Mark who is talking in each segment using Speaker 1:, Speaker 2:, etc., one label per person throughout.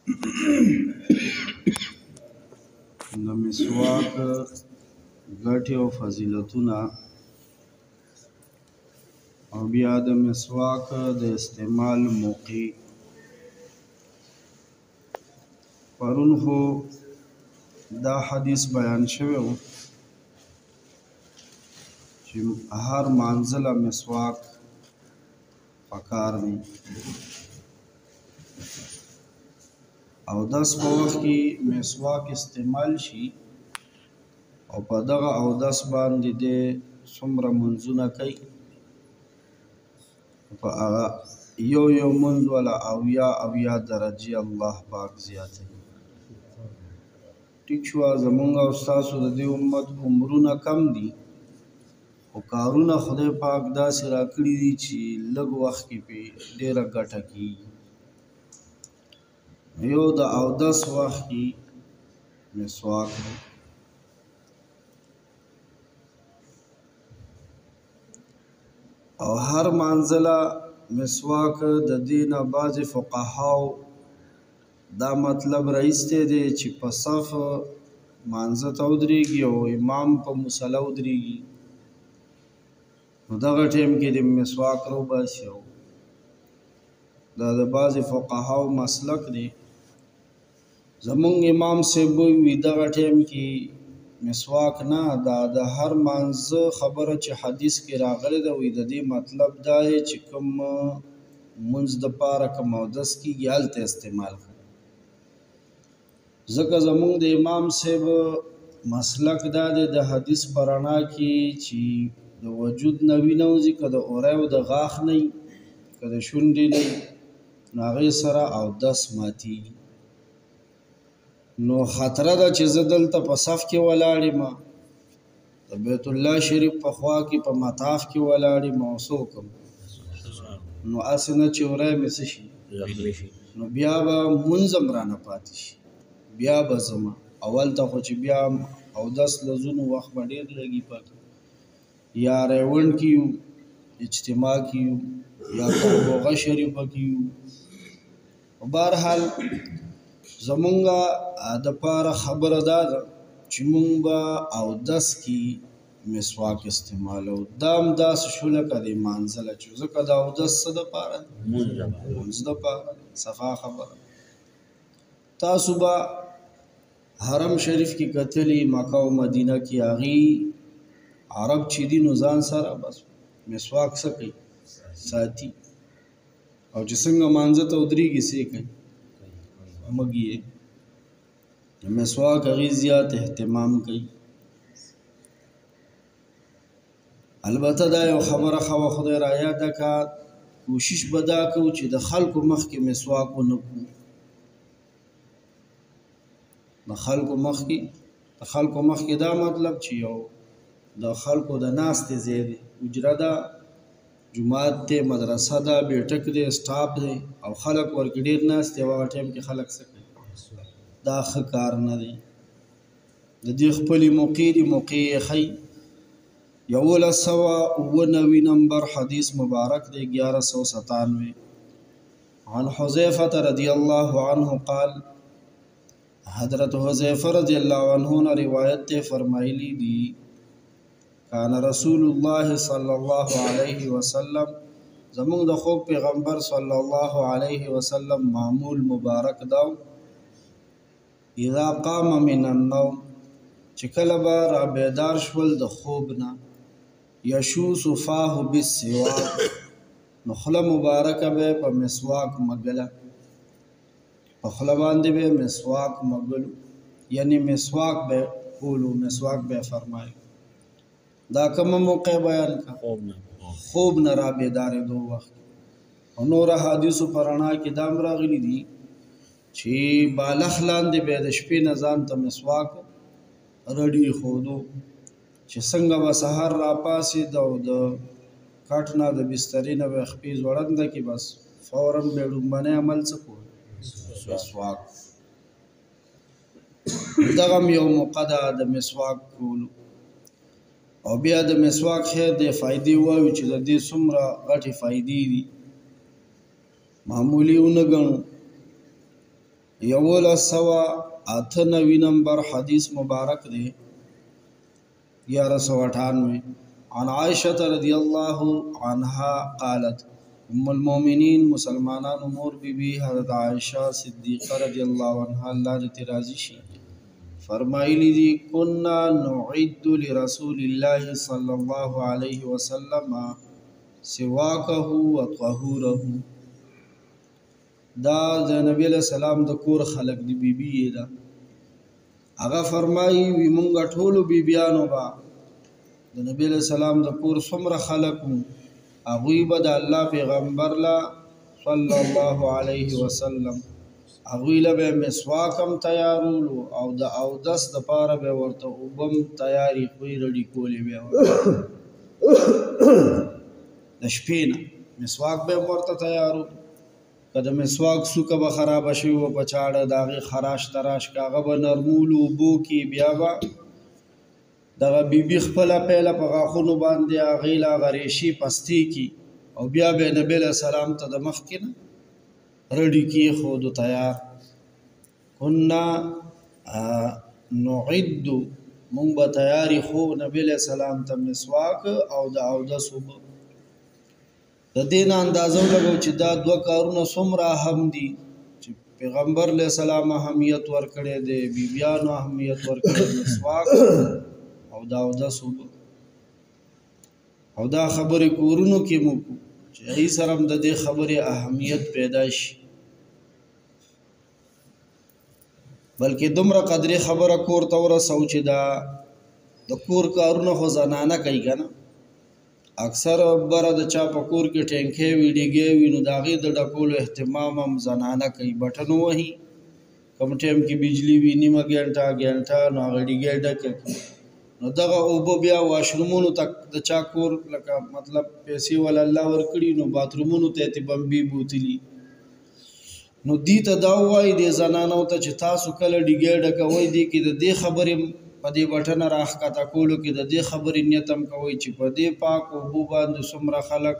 Speaker 1: د مسواک ګټې او فضیلتونه او بیا د مسواک د استعمال موقع. پرون خو دا حدیث بیان شوی و چې هر مانځله مسواک پکار دی. اودس په وخت کې مسواک استعمال شي او په دغه اودس باندې د څومره منځونه کوي په هغه یو منځ ولا اویا درجې الله پاک زیاتوي. ټیک شو، زمونږ او ستاسو د دې امت عمرونه کم دي خو کارونه خدای پاک داسې راکړي دي چې لږ وخت کې پې ډېره ګټه کېږي. یو د اودس وخت کې مسواک دی. او هر مانځله مسواک د دې نه بعضې فقهاو دا مطلب راایستی دی چې په صف مانځه ته ودرېږي او امام په مصله ودرېږي نو دغه ټیم کې د مسواک راوباسي. او دا د بعضې فقهاو مسلک دی. زمونږ امام صاحب وی دغه ټیم کې مسواک نه، دا د هر مانځه خبره چې حدیث کې راغلی ده وی د دې مطلب دا دی چې کوم منځ دپاره کوم اودس کېږي هلته استعمال کړي. ځکه زمونږ د امام صاحب مسلک دا دی د حدیث په رڼا کې چې د وجود نه وینه وځي، که د اوری او د غاښ نه وي، که د شونډې نه وي، نو هغې سره اودس ماتېږي. نو خطره ده چې زه دلته په صف کې ولاړ یم، د بیت الله شریف په خوا کې په مطاف کې ولاړ یم او څه وکړم نو هسې نه چې وری مې څه شي نو بیا به مونځ هم رانه پاتې شي. بیا به ځمه اول ته خو چې بیا اودس لزونو وخت به ډېر لګي پکې، یا ریوند کې یو، اجتماع کې یو، یا کاربوغه شریفه کې یو. بهرحال زمونږه دپاره خبره دا ده چې مونږ به اودس کې مسواک استعمالو. دا هم داسې شو لکه د مانځله چې ځکه د اودس څه دپاره لمونځ دپاره صفا خبره. تاسو به حرم شریف کې کتلي مکه او مدینه کې هغې عرب چې دي نو ځان سره بس مسواک څه کوي ساتي، او چې څنګه مانځه ته ودرېږي څه کوي مږي یې مسواک هغې زیات اهتمام کوي. البته دا یو خبره ښه وه خدای را یاده که کوشش به دا کوو چې د خلکو مخکې مسواک ونه کړو. د خلکو مخکې دا مطلب چې یو د خلکو د ناستې ځای دی، حجره ده، جومات دی، مدرسه ده، بیټک دی، سټاپ دی او خلک ورکې ډېر ناست دی او هغه ټایم کې خلک څه کوي. دا ښه کار نه دی. د دې خپلې موقع دي، موقع یې ښیي. 1199 نمبر حدیث مبارک دی 1197 عن حذیفة رضی اللہ عنہ قال، حضرت حذیفہ رضی اللہ عنہ نے روایت تے فرمائلی دی کان رسول اللہ صلی اللہ علیہ وسلم، زمون د خوب پیغمبر صلی اللہ علیہ وسلم معمول مبارک داو اذا قام من النوم، چکل با را بیدار شول د خوبنا، یشوس فاه بالسواک، نخلا مبارک بے پا مسواک مگلا، پا خلا باندے بے مسواک مگلو، یعنی مسواک بے قولو، مسواک بے فرمائے. دا کم موقع بیان کا خوب نرا بیدار دو وقت. نور حدیث پرانا کی دام راغلی دی چی بالخ لاندې بیا د شپې نه ځان ته مسواک رډي خودو چې څنګه به سهار راپاسېد او د کټ نه د بسترې نه به خپې ځوړنده کې بس فوراً به ډومبنی عمل څه کړو مسواک. دغه هم یو موقع ده د مسواک کولو. او بیا د مسواک خیر د فایدې وایو چې د دې څومره غټې فایدې دي معمولي ونه ګڼو. یول سوا 98 نمبر حدیث مبارک دے 1198 عن عائشة رضی اللہ عنہا قالت ام المومنین مسلمانان امور بی بی حضرت عائشہ صدیقہ رضی اللہ عنہا اللہ جت راضی شی فرمائلی دی کننا نعد لرسول اللہ صلی اللہ علیہ وسلم سواکہ و طہورہ دا د نبی علیہ السلام د کور خلق دی بی بی دا هغه فرمایي وی مونږ ټولو بی بیانو با د نبی علیہ السلام د کور څومره خلق هغوی به د الله پیغمبر لا صلی الله علیه وسلم هغوی له به مسواک هم تیارولو او د اودس د پاره به ورته اوبم تیاری خوی رډي کولی به د شپې نه مسواک به ورته تیارو کده مسواک سوکه به خراب شي و په چاړه داغه خراش تراش کاغه به نرمولو بو کې بیا به دغه بیبي خپل پیله په غاخونو باندې غیلا غریشي پستی کی او بیا به نبی له سلام ته د مخ کې نه رډی کی خود تیار كنا نعد مونږ به تیاری خو نبی له سلام ته مسواک او د صبح د دین اندازو لګو چې دا دوه کارونه څومره اهم دي چې پیغمبر علیہ السلام اهمیت ورکړي دي بیبیانو اهمیت ورکړي مسواک او د صبح او دا خبرې کورونو کې مو چې ای سره د دې خبرې اهمیت پیدا شي بلکې دومره قدرې خبره کور ته ورسو چې دا د کور کارونه خو زنانه کوي کنه اکثر بره د چا په کور کې ټینکې ویډیګې وي نو د هغې د ډکولو اهتمام هم زنانه کوي بټن وهي کوم ټایم کې بجلی وي نیمه ګنټه نو هغه ډیګې ډکې نو دغه اوبه بیا واشرومونو ته د چا کور لکه مطلب پیسې ولا الله ورکړي نو باترومونو ته یې بمبي بوتلي نو دې ته دا وایي د زنانو ته چې تاسو کله ډیګې ډکوئ دې کې د دې خبرې په دې بټن راښکته کولو کې د دې خبرې نیت هم کوئ چې په دې پاک اوبو باندې څومره خلک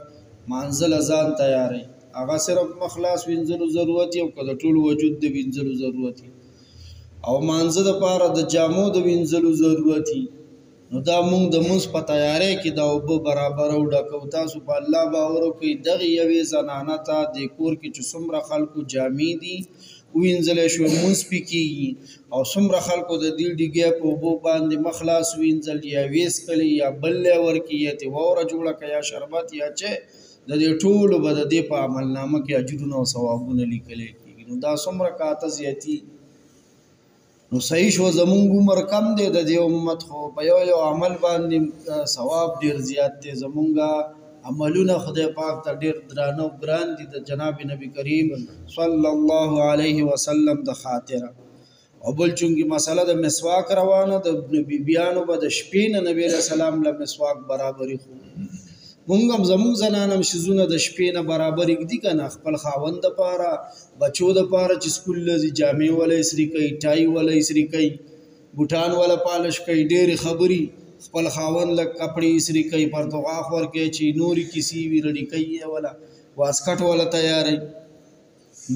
Speaker 1: مانځل ځان تیاروي هغه صرف مخلاص وینځلو ضرورت او که د ټول وجود د وینځلو ضرورت او مانځه دپاره د جامو د وینځلو ضرورت نو دا مونږ د مونځ په تیاری کې دا اوبه برابر او ډکو تاسو په الله باور وکړئ دغې یوې زنانه ته د کور کې چې څومره خلکو جامې دي وینځلی شو مونځ پې کېږي او څومره خلکو د دې ډیګۍ په اوبو باندې مخلاص وینځل یا ویس کړي یا بل لی ورکړي یا ترې واوره جوړه کړه یا شربت یا چای د دې ټولو به د دې په عملنامه کې اجرونه او ثوابونه لیکلی کېږي نو دا څومره کاته زیاتي نو صحیح شو زمونږ عمر کم دی د دې امت خو په یو عمل باندې ثواب ډېر زیات دی زمونږ عملونه خدای پاک ته ډېر درانه او ګران دي د جناب نبی کریم صلی الله علیه وسلم د خاطره او بل چونګې مسله د مسواک روانه د بیبیانو به د شپې نه نبی علیه السلام له مسواک برابري خو مونږ هم زمونږ زنان هم شیزونه د شپې نه برابر ږدي که نه خپل خاوند دپاره بچو دپاره چې سکول له ځي جامې وله اسري کوي ټای وله اسري کوي بوټان وله پالش کوي ډېرې خبرې خپل خاوند لږ کپړې اسري کوي پرتوغاښ ورکوي چې نورې کیسې وي رډي کوي یې وله واسکټ وله تیاروي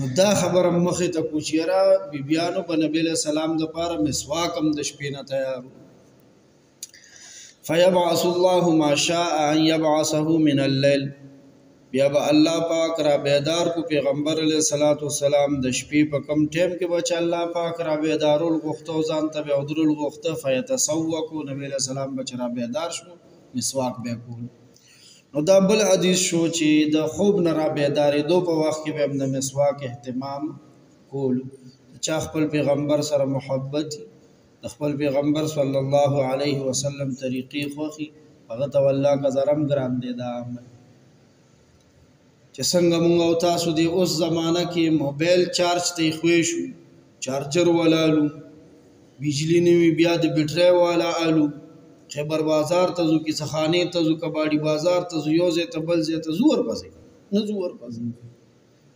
Speaker 1: نو دا خبره مخې ته کړو چې یاره بیبیانو به نبي علیه السلام دپاره مسواک هم د شپې نه تیار فیبعث الله ما شاء ان یبعثه من الليل بیا به الله پاک را بیدار کو پیغمبر علیه الصلاۃ والسلام د شپې په کم ټیم کې به چې الله پاک را بیدارول غوښته او ځان ته به ودرول غوښته فیتسوکو نبی علیه السلام به چې را بیدار شو مسواک به کول نو دا بل حدیث شو چې د خوب نه را بیدارېدو په وخت کې به هم د مسواک اهتمام کولو چا خپل پیغمبر سره محبت د خپل پیغمبر صلی الله علیه وسلم طریقې خوښي هغه ته والله که زرم ګران دی دا عمل چې څنګه مونږ او تاسو دی اوس زمانه کې موبایل چارج ته ایښوی شو چارجر والا الو بجلی نه وي بیا د بیټرۍ والا الو خیبر بازار ته ځو کیسهخانې ته ځو کباډي بازار ته ځو یو ځای ته بل ځای ته ځو ورپسې نه ځو ورپسې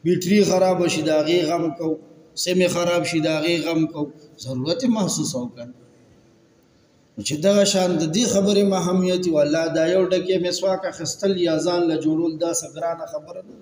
Speaker 1: بیټري خرابه شي د هغې غم کو سیمې خراب شي د هغې غم کو ضرورت یې محسوسه وکړه چې دغه شان د دې خبرې اهمیت والله دا یو ډکې مسواک اخیستل یا ځان له جوړول دا څه ګرانه خبره ده